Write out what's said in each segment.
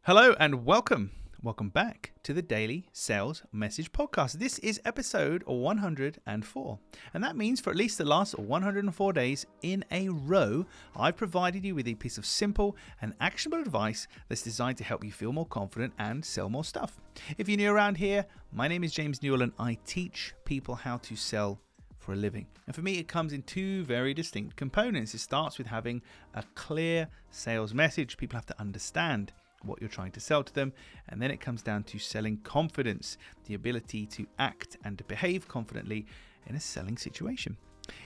Hello and welcome. Welcome back to the Daily Sales Message Podcast. This is episode 104. And that means for at least the last 104 days in a row, I've provided you with a piece of simple and actionable advice that's designed to help you feel more confident and sell more stuff. If you're new around here, my name is James Newell and I teach people how to sell for a living. And for me, it comes in two very distinct components. It starts with having a clear sales message. People have to understand what you're trying to sell to them, and then it comes down to selling confidence, the ability to act and to behave confidently in a selling situation.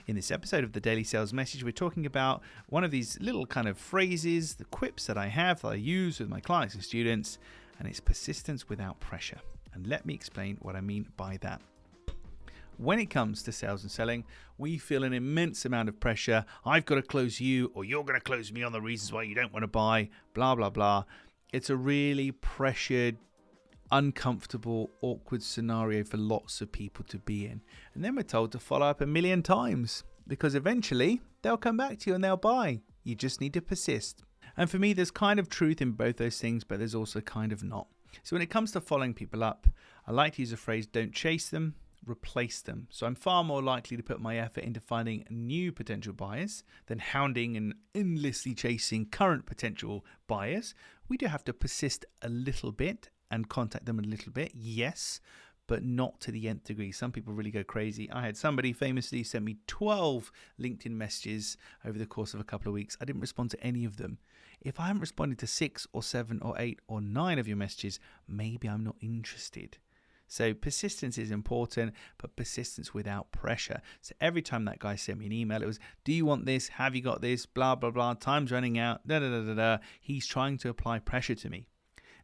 In this episode of the Daily Sales Message, we're talking about one of these little kind of phrases, the quips that I use with my clients and students, and it's persistence without pressure. And let me explain what I mean by that. When it comes to sales and selling, we feel an immense amount of pressure. I've got to close you, or you're going to close me on the reasons why you don't want to buy, blah, blah, blah. It's a really pressured, uncomfortable, awkward scenario for lots of people to be in. And then we're told to follow up 1,000,000 times because eventually they'll come back to you and they'll buy. You just need to persist. And for me, there's kind of truth in both those things, but there's also kind of not. So when it comes to following people up, I like to use a phrase, don't chase them, replace them. So I'm far more likely to put my effort into finding new potential buyers than hounding and endlessly chasing current potential buyers. We do have to persist a little bit and contact them a little bit, yes, but not to the nth degree. Some people really go crazy. I had somebody famously send me 12 LinkedIn messages over the course of a couple of weeks. I didn't respond to any of them. If I haven't responded to 6 or 7 or 8 or 9 of your messages, maybe I'm not interested. So persistence is important, but persistence without pressure. So every time that guy sent me an email, it was, do you want this? Have you got this? Blah, blah, blah. Time's running out. Da, da, da, da, da. He's trying to apply pressure to me.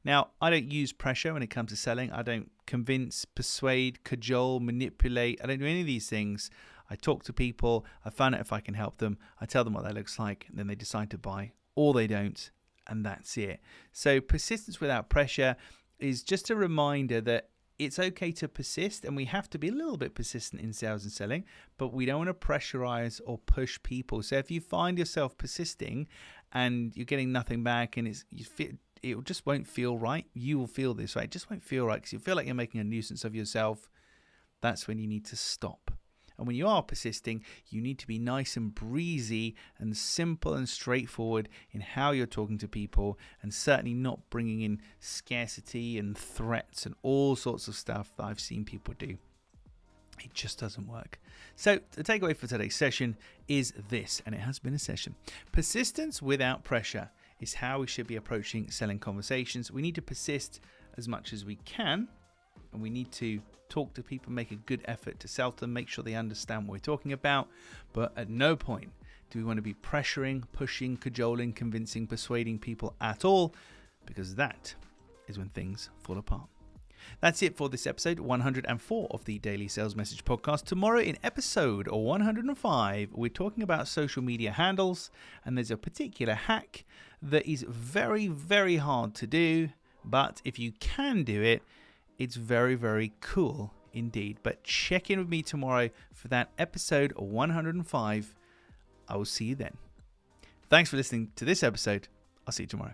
Now, I don't use pressure when it comes to selling. I don't convince, persuade, cajole, manipulate. I don't do any of these things. I talk to people. I find out if I can help them. I tell them what that looks like, and then they decide to buy, or they don't, and that's it. So persistence without pressure is just a reminder that it's okay to persist, and we have to be a little bit persistent in sales and selling, but we don't want to pressurize or push people. So if you find yourself persisting and you're getting nothing back and it just won't feel right, you will feel this, right? It just won't feel right because you feel like you're making a nuisance of yourself. That's when you need to stop. And when you are persisting, you need to be nice and breezy and simple and straightforward in how you're talking to people, and certainly not bringing in scarcity and threats and all sorts of stuff that I've seen people do. It just doesn't work. So the takeaway for today's session is this, and it has been a session. Persistence without pressure is how we should be approaching selling conversations. We need to persist as much as we can, and we need to talk to people, make a good effort to sell to them, make sure they understand what we're talking about. But at no point do we want to be pressuring, pushing, cajoling, convincing, persuading people at all, because that is when things fall apart. That's it for this episode 104 of the Daily Sales Message Podcast. Tomorrow in episode 105, we're talking about social media handles, and there's a particular hack that is very, very hard to do, but if you can do it, it's very, very cool indeed. But check in with me tomorrow for that episode 105. I will see you then. Thanks for listening to this episode. I'll see you tomorrow.